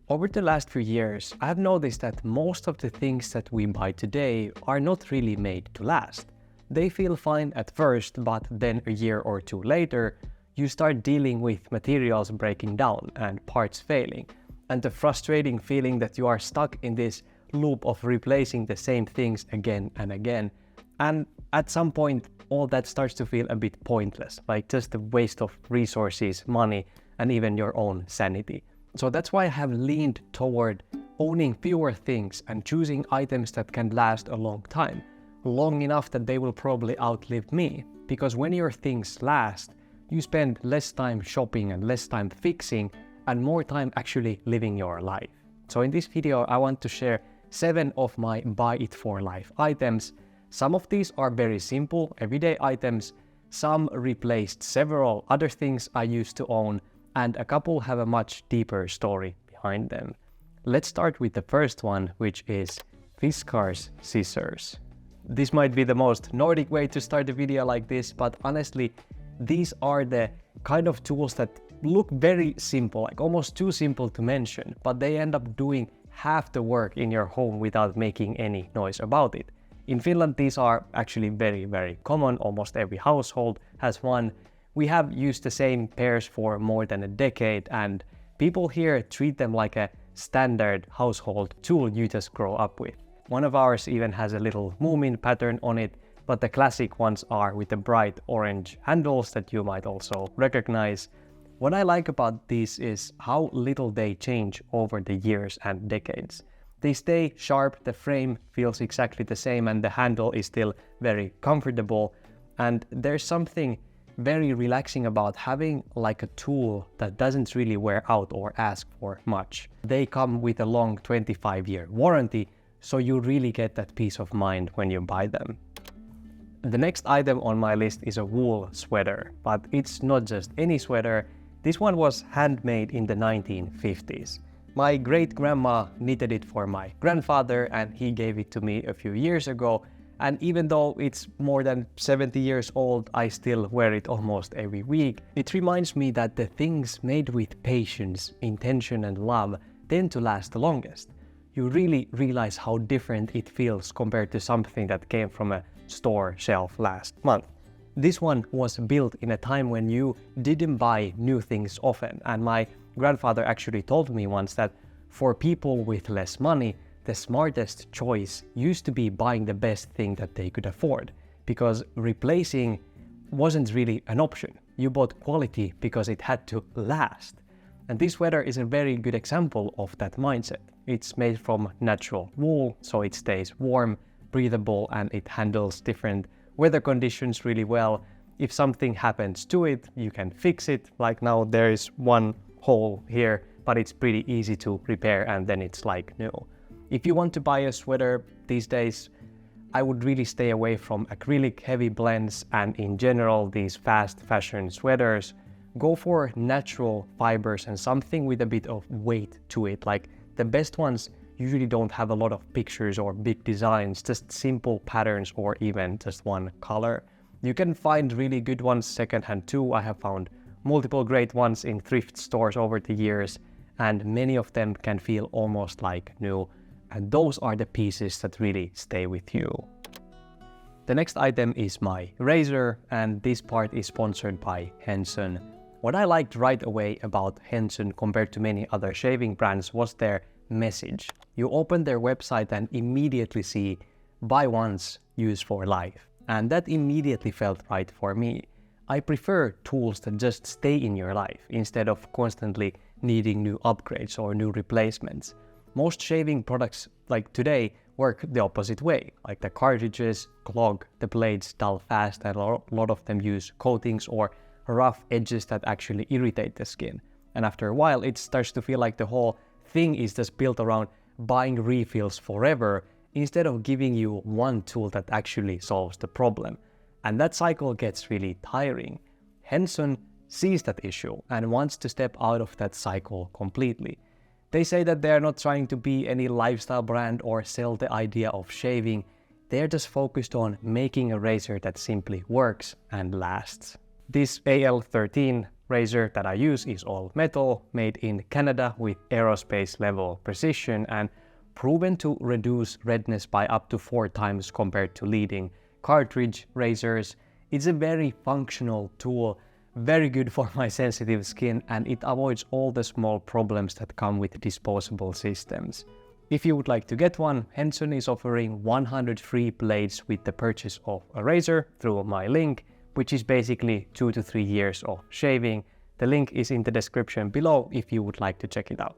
Over the last few years, I've noticed that most of the things that we buy today are not really made to last. They feel fine at first, but then a year or two later, you start dealing with materials breaking down and parts failing, and the frustrating feeling that you are stuck in this loop of replacing the same things again and again. And at some point, all that starts to feel a bit pointless, like just a waste of resources, money, and even your own sanity. So that's why I have leaned toward owning fewer things and choosing items that can last a long time, long enough that they will probably outlive me. Because when your things last, you spend less time shopping and less time fixing and more time actually living your life. So in this video, I want to share 7 of my buy it for life items. Some of these are very simple, everyday items. Some replaced several other things I used to own, and a couple have a much deeper story behind them. Let's start with the first one, which is Fiskars scissors. This might be the most Nordic way to start a video like this, but honestly, these are the kind of tools that look very simple, like almost too simple to mention, but they end up doing half the work in your home without making any noise about it. In Finland, these are actually very common. Almost every household has one. We have used the same pairs for more than a decade, and people here treat them like a standard household tool you just grow up with. One of ours even has a little Moomin pattern on it, but the classic ones are with the bright orange handles that you might also recognize. What I like about these is how little they change over the years and decades. They stay sharp, the frame feels exactly the same, and the handle is still very comfortable. And there's something very relaxing about having like a tool that doesn't really wear out or ask for much. They come with a long 25-year warranty, so you really get that peace of mind when you buy them. The next item on my list is a wool sweater, but it's not just any sweater. This one was handmade in the 1950s. My great-grandma knitted it for my grandfather, and he gave it to me a few years ago. And even though it's more than 70 years old, I still wear it almost every week. It reminds me that the things made with patience, intention, and love tend to last the longest. You really realize how different it feels compared to something that came from a store shelf last month. This one was built in a time when you didn't buy new things often, and my grandfather actually told me once that for people with less money, the smartest choice used to be buying the best thing that they could afford, because replacing wasn't really an option. You bought quality because it had to last. And this sweater is a very good example of that mindset. It's made from natural wool, so it stays warm, breathable, and it handles different weather conditions really well. If something happens to it, you can fix it. Like now there is one hole here, but it's pretty easy to repair and then it's like new. If you want to buy a sweater these days, I would really stay away from acrylic heavy blends and in general these fast fashion sweaters. Go for natural fibers and something with a bit of weight to it. Like the best ones usually don't have a lot of pictures or big designs, just simple patterns or even just one color. You can find really good ones secondhand too. I have found multiple great ones in thrift stores over the years, and many of them can feel almost like new. And those are the pieces that really stay with you. The next item is my razor, and this part is sponsored by Henson. What I liked right away about Henson compared to many other shaving brands was their message. You open their website and immediately see buy once, use for life. And that immediately felt right for me. I prefer tools that just stay in your life instead of constantly needing new upgrades or new replacements. Most shaving products like today work the opposite way, like the cartridges clog, the blades dull fast, and a lot of them use coatings or rough edges that actually irritate the skin. And after a while, it starts to feel like the whole thing is just built around buying refills forever instead of giving you one tool that actually solves the problem. And that cycle gets really tiring. Henson sees that issue and wants to step out of that cycle completely. They say that they're not trying to be any lifestyle brand or sell the idea of shaving. They're just focused on making a razor that simply works and lasts. This AL13 razor that I use is all metal, made in Canada with aerospace level precision and proven to reduce redness by up to 4 times compared to leading cartridge razors. It's a very functional tool, very good for my sensitive skin, and it avoids all the small problems that come with disposable systems. If you would like to get one, Henson is offering 100 free blades with the purchase of a razor through my link, which is basically 2 to 3 years of shaving. The link is in the description below if you would like to check it out.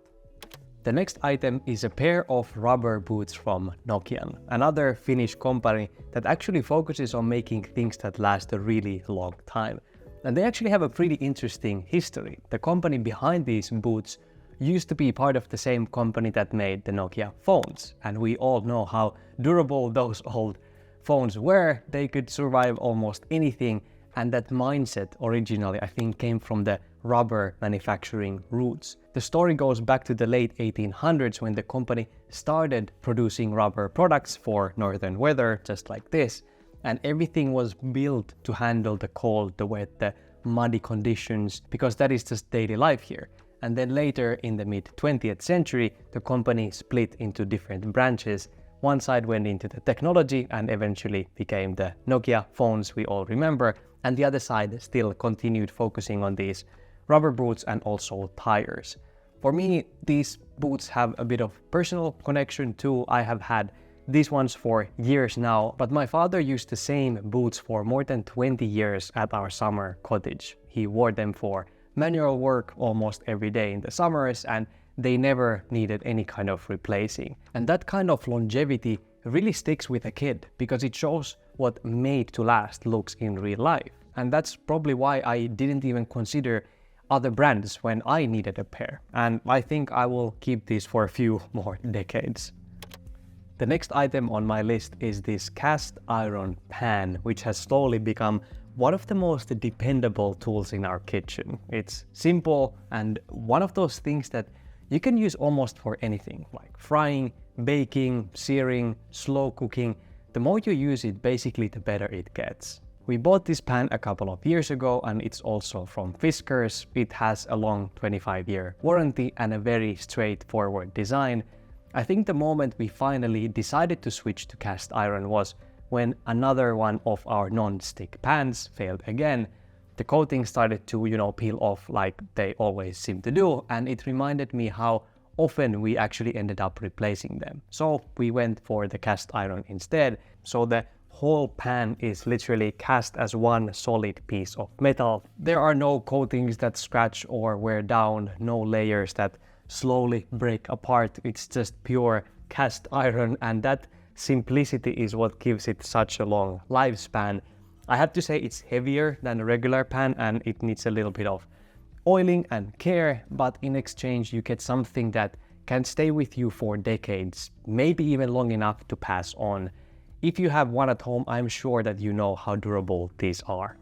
The next item is a pair of rubber boots from Nokian, another Finnish company that actually focuses on making things that last a really long time. And they actually have a pretty interesting history. The company behind these boots used to be part of the same company that made the Nokia phones. And we all know how durable those old phones were. They could survive almost anything. And that mindset originally, I think, came from the rubber manufacturing roots. The story goes back to the late 1800s when the company started producing rubber products for northern weather, just like this. And everything was built to handle the cold, the wet, the muddy conditions, because that is just daily life here. And then later in the mid 20th century, the company split into different branches. One side went into the technology and eventually became the Nokia phones we all remember. And the other side still continued focusing on these rubber boots and also tires. For me, these boots have a bit of personal connection too. I have had these ones for years now, but my father used the same boots for more than 20 years at our summer cottage. He wore them for manual work almost every day in the summers, and they never needed any kind of replacing. And that kind of longevity really sticks with a kid because it shows what made to last looks in real life. And that's probably why I didn't even consider other brands when I needed a pair. And I think I will keep these for a few more decades. The next item on my list is this cast iron pan, which has slowly become one of the most dependable tools in our kitchen. It's simple and one of those things that you can use almost for anything, like frying, baking, searing, slow cooking. The more you use it, basically the better it gets. We bought this pan a couple of years ago and it's also from Fiskars. It has a long 25-year warranty and a very straightforward design. I think the moment we finally decided to switch to cast iron was when another one of our non-stick pans failed again. The coating started to, peel off like they always seem to do, and it reminded me how often we actually ended up replacing them. So we went for the cast iron instead. So the whole pan is literally cast as one solid piece of metal. There are no coatings that scratch or wear down, no layers that slowly break apart. It's just pure cast iron, and that simplicity is what gives it such a long lifespan. I have to say it's heavier than a regular pan and it needs a little bit of oiling and care, but in exchange you get something that can stay with you for decades, maybe even long enough to pass on. If you have one at home, I'm sure that you know how durable these are.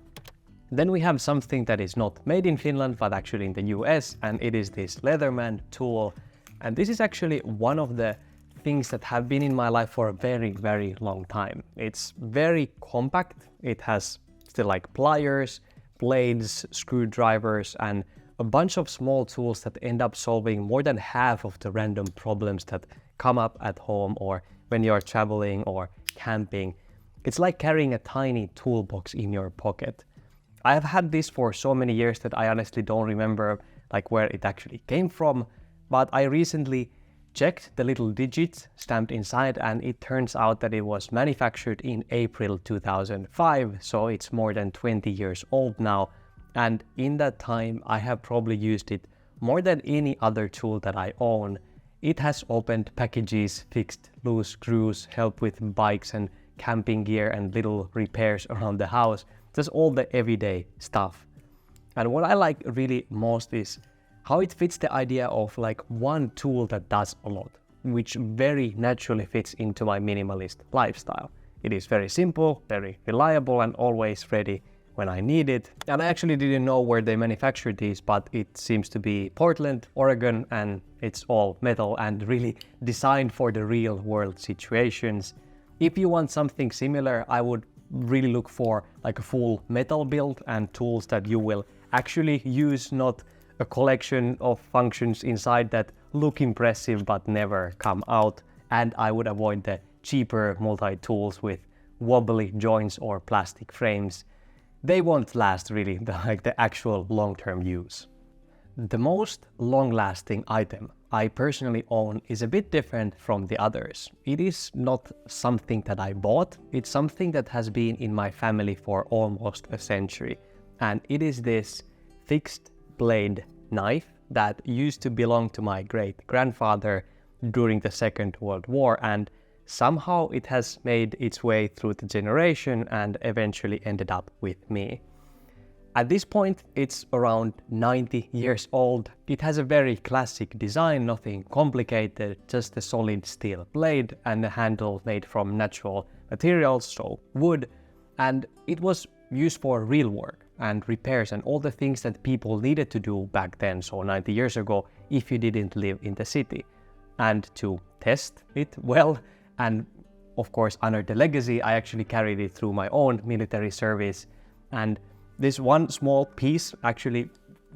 Then we have something that is not made in Finland but actually in the US, and it is this Leatherman tool. And this is actually one of the things that have been in my life for a very, very long time. It's very compact. It has still like pliers, blades, screwdrivers, and a bunch of small tools that end up solving more than half of the random problems that come up at home or when you're traveling or camping. It's like carrying a tiny toolbox in your pocket. I have had this for so many years that I honestly don't remember like where it actually came from, but I recently checked the little digits stamped inside and it turns out that it was manufactured in April 2005, so it's more than 20 years old now. And in that time I have probably used it more than any other tool that I own. It has opened packages, fixed loose screws, helped with bikes and camping gear and little repairs around the house, just all the everyday stuff. And what I like really most is how it fits the idea of like one tool that does a lot, which very naturally fits into my minimalist lifestyle. It is very simple, very reliable, and always ready when I need it. And I actually didn't know where they manufactured these, but it seems to be Portland, Oregon, and it's all metal and really designed for the real world situations. If you want something similar, I would really look for like a full metal build and tools that you will actually use, not a collection of functions inside that look impressive but never come out. And I would avoid the cheaper multi-tools with wobbly joints or plastic frames. They won't last really, like the actual long-term use. The most long-lasting item I personally own is a bit different from the others. It is not something that I bought, it's something that has been in my family for almost a century. And it is this fixed blade knife that used to belong to my great-grandfather during the Second World War, and somehow it has made its way through the generation and eventually ended up with me. At this point, it's around 90 years old. It has a very classic design, nothing complicated, just a solid steel blade and a handle made from natural materials, so wood. And it was used for real work and repairs and all the things that people needed to do back then, so 90 years ago, if you didn't live in the city. And to test it well, and of course honor the legacy, I actually carried it through my own military service. And this one small piece actually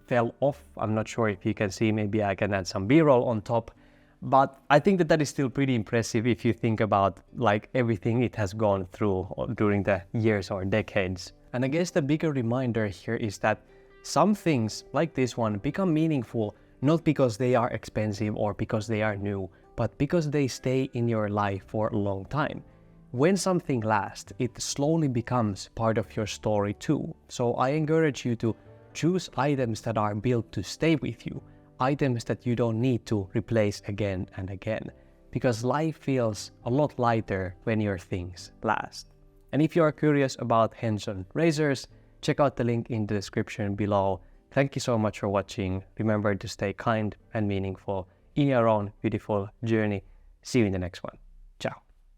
fell off. I'm not sure if you can see, maybe I can add some B-roll on top. But I think that is still pretty impressive if you think about like everything it has gone through during the years or decades. And I guess the bigger reminder here is that some things like this one become meaningful not because they are expensive or because they are new, but because they stay in your life for a long time. When something lasts, it slowly becomes part of your story too. So I encourage you to choose items that are built to stay with you, items that you don't need to replace again and again, because life feels a lot lighter when your things last. And if you are curious about hands-on razors, check out the link in the description below. Thank you so much for watching. Remember to stay kind and meaningful in your own beautiful journey. See you in the next one.